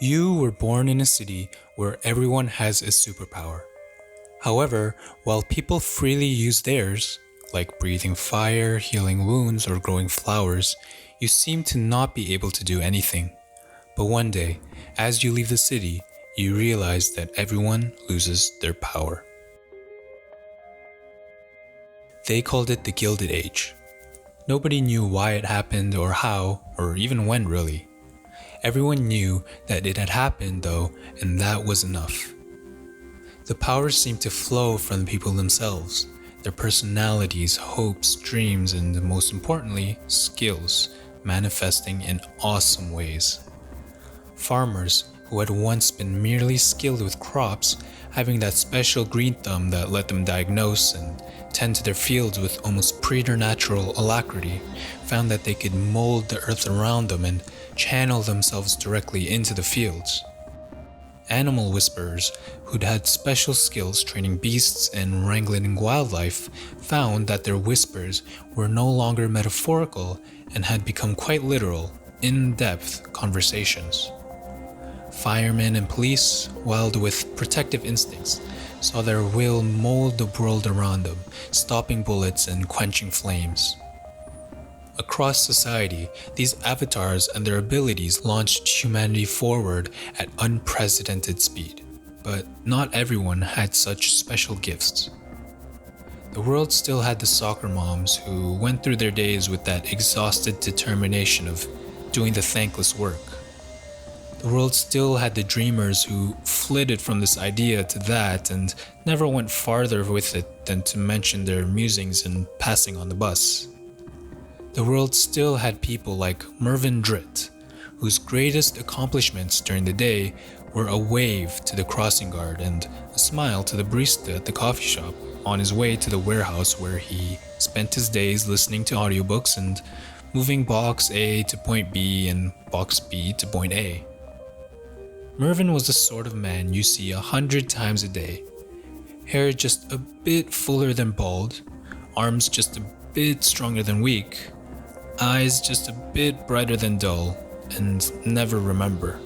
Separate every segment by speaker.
Speaker 1: You were born in a city where everyone has a superpower. However, while people freely use theirs, like breathing fire, healing wounds, or growing flowers, you seem to not be able to do anything. But one day, as you leave the city, you realize that everyone loses their power. They called it the Gilded Age. Nobody knew why it happened or how, or even when really. Everyone knew that it had happened though, and that was enough. The powers seemed to flow from the people themselves, their personalities, hopes, dreams, and most importantly, skills, manifesting in awesome ways. Farmers, who had once been merely skilled with crops, having that special green thumb that let them diagnose and tend to their fields with almost preternatural alacrity, found that they could mold the earth around them and channel themselves directly into the fields. Animal whisperers, who'd had special skills training beasts and wrangling wildlife, found that their whispers were no longer metaphorical and had become quite literal, in-depth conversations. Firemen and police, wild with protective instincts, saw their will mold the world around them, stopping bullets and quenching flames. Across society, these avatars and their abilities launched humanity forward at unprecedented speed. But not everyone had such special gifts. The world still had the soccer moms who went through their days with that exhausted determination of doing the thankless work. The world still had the dreamers who flitted from this idea to that and never went farther with it than to mention their musings in passing on the bus. The world still had people like Mervyn Dritt, whose greatest accomplishments during the day were a wave to the crossing guard and a smile to the barista at the coffee shop on his way to the warehouse where he spent his days listening to audiobooks and moving box A to point B and box B to point A. Mervyn was the sort of man you see 100 times a day. Hair just a bit fuller than bald, arms just a bit stronger than weak, eyes just a bit brighter than dull, and never remember.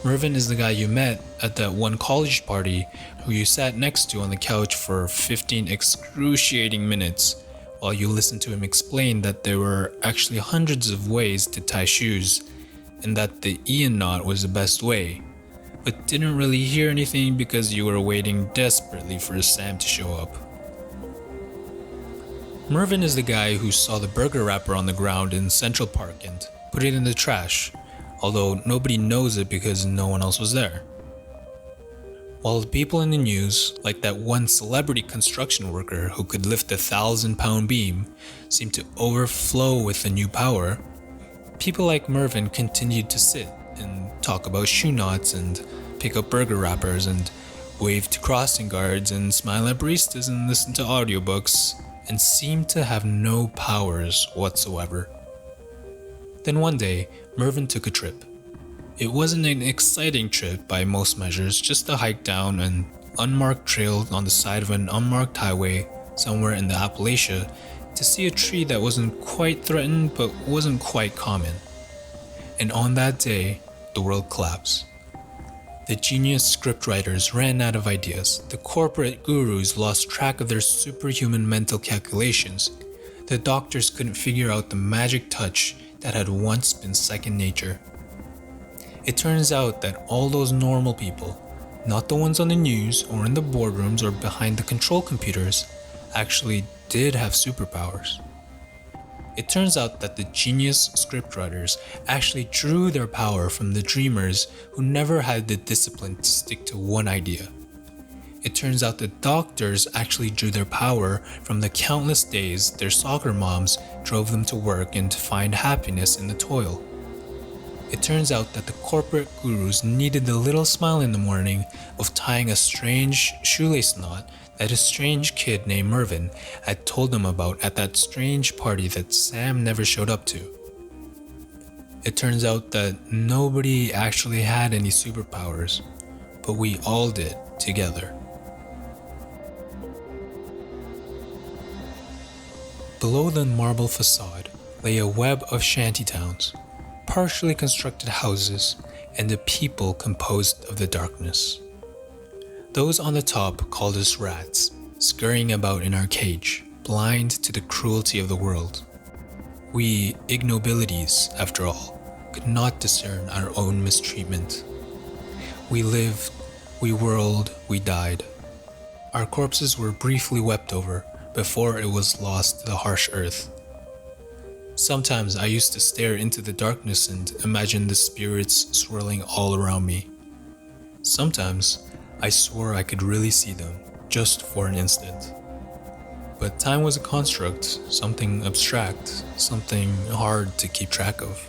Speaker 1: Mervyn is the guy you met at that one college party who you sat next to on the couch for 15 excruciating minutes while you listened to him explain that there were actually hundreds of ways to tie shoes and that the Ian knot was the best way, but didn't really hear anything because you were waiting desperately for Sam to show up. Mervyn is the guy who saw the burger wrapper on the ground in Central Park and put it in the trash, although nobody knows it because no one else was there. While the people in the news, like that one celebrity construction worker who could lift a 1,000-pound beam, seemed to overflow with a new power, people like Mervyn continued to sit and talk about shoe knots and pick up burger wrappers and wave to crossing guards and smile at baristas and listen to audiobooks and seemed to have no powers whatsoever. Then one day, Mervyn took a trip. It wasn't an exciting trip by most measures, just a hike down an unmarked trail on the side of an unmarked highway somewhere in the Appalachia to see a tree that wasn't quite threatened but wasn't quite common. And on that day, the world collapsed. The genius scriptwriters ran out of ideas, the corporate gurus lost track of their superhuman mental calculations, the doctors couldn't figure out the magic touch that had once been second nature. It turns out that all those normal people, not the ones on the news or in the boardrooms or behind the control computers, actually did have superpowers. It turns out that the genius scriptwriters actually drew their power from the dreamers who never had the discipline to stick to one idea. It turns out that doctors actually drew their power from the countless days their soccer moms drove them to work and to find happiness in the toil. It turns out that the corporate gurus needed the little smile in the morning of tying a strange shoelace knot that a strange kid named Mervyn had told them about at that strange party that Sam never showed up to. It turns out that nobody actually had any superpowers, but we all did together. Below the marble facade lay a web of shantytowns, partially constructed houses, and the people composed of the darkness. Those on the top called us rats, scurrying about in our cage, blind to the cruelty of the world. We ignobilities, after all, could not discern our own mistreatment. We lived, we whirled, we died. Our corpses were briefly wept over before it was lost to the harsh earth. Sometimes I used to stare into the darkness and imagine the spirits swirling all around me. Sometimes I swore I could really see them, just for an instant. But time was a construct, something abstract, something hard to keep track of.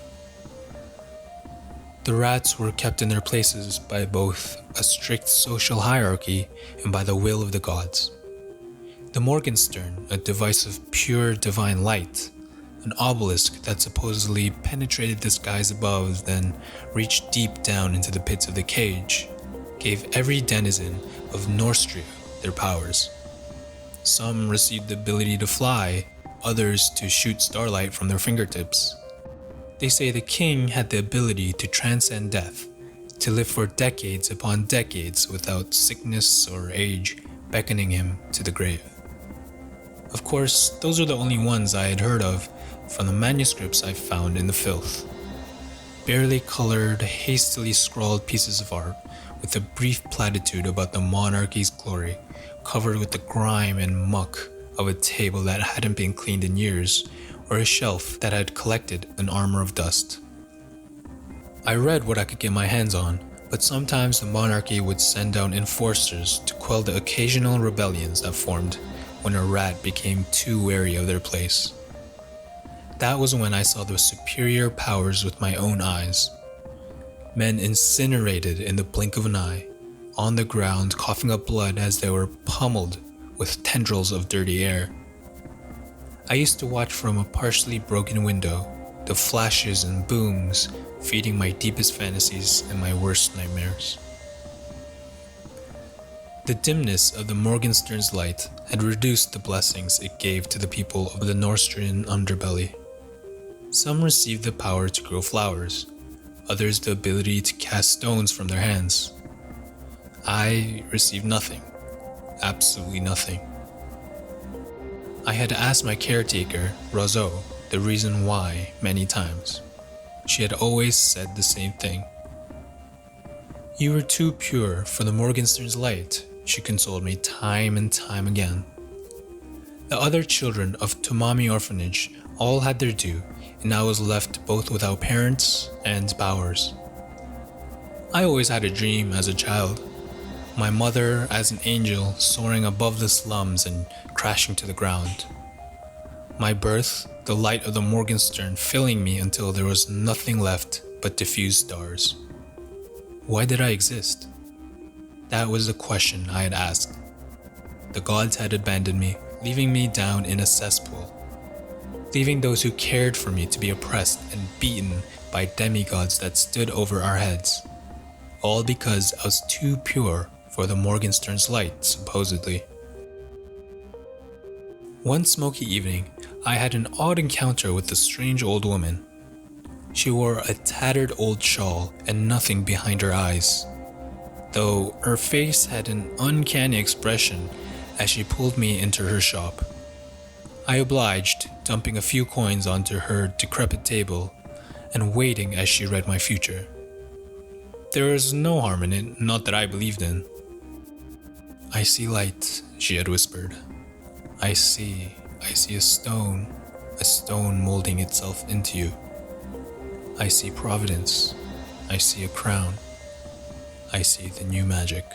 Speaker 1: The rats were kept in their places by both a strict social hierarchy and by the will of the gods. The Morgenstern, a device of pure divine light, an obelisk that supposedly penetrated the skies above, then reached deep down into the pits of the cage, gave every denizen of Norstria their powers. Some received the ability to fly, others to shoot starlight from their fingertips. They say the king had the ability to transcend death, to live for decades upon decades without sickness or age beckoning him to the grave. Of course, those are the only ones I had heard of from the manuscripts I found in the filth. Barely colored, hastily scrawled pieces of art with a brief platitude about the monarchy's glory, covered with the grime and muck of a table that hadn't been cleaned in years, or a shelf that had collected an armor of dust. I read what I could get my hands on, but sometimes the monarchy would send down enforcers to quell the occasional rebellions that formed when a rat became too wary of their place. That was when I saw the superior powers with my own eyes. Men incinerated in the blink of an eye, on the ground coughing up blood as they were pummeled with tendrils of dirty air. I used to watch from a partially broken window, the flashes and booms feeding my deepest fantasies and my worst nightmares. The dimness of the Morgenstern's light had reduced the blessings it gave to the people of the Norstrian underbelly. Some received the power to grow flowers, others the ability to cast stones from their hands. I received nothing, absolutely nothing. I had asked my caretaker, Roseau, the reason why many times. She had always said the same thing. "You were too pure for the Morgenstern's light," she consoled me time and time again. The other children of Tomami orphanage all had their due, and I was left both without parents and powers. I always had a dream as a child. My mother as an angel soaring above the slums and crashing to the ground. My birth, the light of the Morgenstern filling me until there was nothing left but diffused stars. Why did I exist? That was the question I had asked. The gods had abandoned me, leaving me down in a cesspool, leaving those who cared for me to be oppressed and beaten by demigods that stood over our heads, all because I was too pure for the Morgenstern's light, supposedly. One smoky evening, I had an odd encounter with a strange old woman. She wore a tattered old shawl and nothing behind her eyes, though her face had an uncanny expression as she pulled me into her shop. I obliged, dumping a few coins onto her decrepit table and waiting as she read my future. There was no harm in it, not that I believed in. "I see light," she had whispered. I see a stone molding itself into you. I see providence, I see a crown, I see the new magic."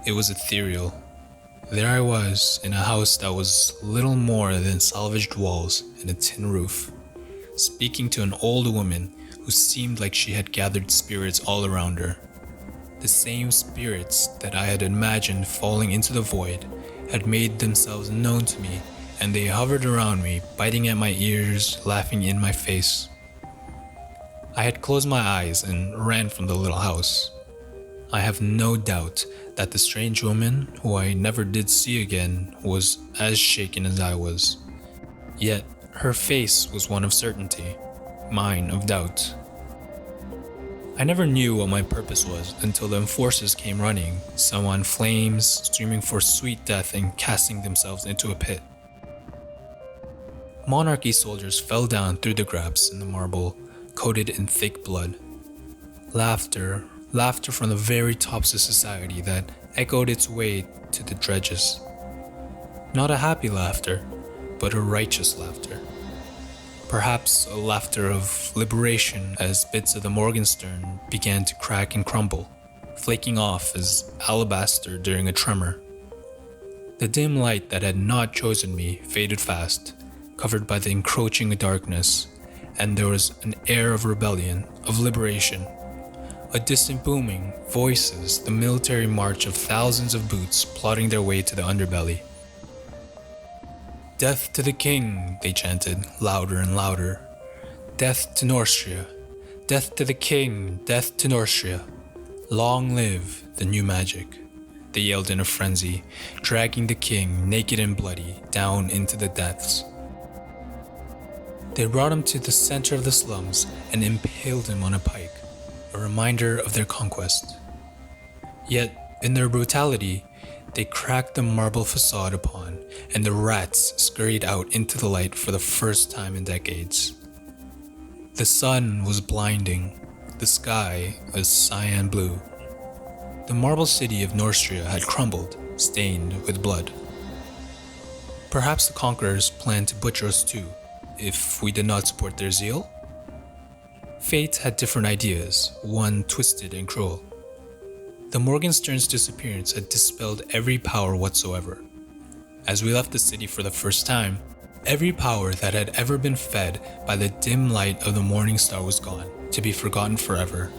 Speaker 1: It was ethereal. There I was in a house that was little more than salvaged walls and a tin roof, speaking to an old woman who seemed like she had gathered spirits all around her. The same spirits that I had imagined falling into the void had made themselves known to me, and they hovered around me, biting at my ears, laughing in my face. I had closed my eyes and ran from the little house. I have no doubt that the strange woman, who I never did see again, was as shaken as I was. Yet her face was one of certainty, mine of doubt. I never knew what my purpose was until the enforcers came running, some on flames, screaming for sweet death and casting themselves into a pit. Monarchy soldiers fell down through the grabs in the marble, coated in thick blood. Laughter from the very tops of society that echoed its way to the dredges. Not a happy laughter, but a righteous laughter. Perhaps a laughter of liberation as bits of the Morgenstern began to crack and crumble, flaking off as alabaster during a tremor. The dim light that had not chosen me faded fast, covered by the encroaching darkness, and there was an air of rebellion, of liberation. A distant booming, voices, the military march of thousands of boots plodding their way to the underbelly. "Death to the king," they chanted, louder and louder. "Death to Norstria. Death to the king, death to Norstria. Long live the new magic," they yelled in a frenzy, dragging the king, naked and bloody, down into the depths. They brought him to the center of the slums and impaled him on a pike, a reminder of their conquest. Yet, in their brutality, they cracked the marble facade upon, and the rats scurried out into the light for the first time in decades. The sun was blinding, the sky was cyan blue. The marble city of Norstria had crumbled, stained with blood. Perhaps the conquerors planned to butcher us too, if we did not support their zeal? Fate had different ideas, one twisted and cruel. The Morgenstern's disappearance had dispelled every power whatsoever. As we left the city for the first time, every power that had ever been fed by the dim light of the morning star was gone, to be forgotten forever.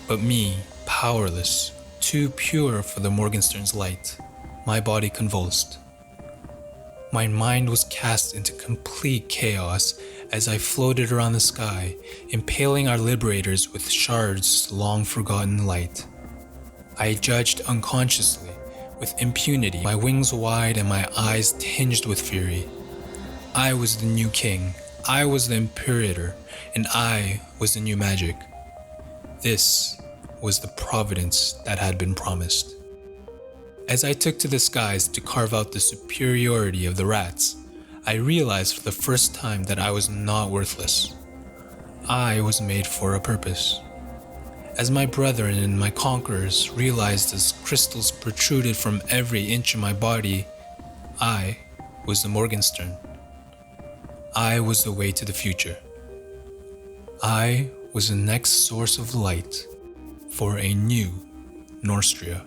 Speaker 1: But me, powerless, too pure for the Morgenstern's light, my body convulsed. My mind was cast into complete chaos as I floated around the sky, impaling our liberators with shards of long-forgotten light. I judged unconsciously, with impunity, my wings wide and my eyes tinged with fury. I was the new king, I was the imperator, and I was the new magic. This was the providence that had been promised. As I took to the skies to carve out the superiority of the rats, I realized for the first time that I was not worthless. I was made for a purpose. As my brethren and my conquerors realized as crystals protruded from every inch of my body, I was the Morgenstern. I was the way to the future. I was the next source of light for a new Norstria.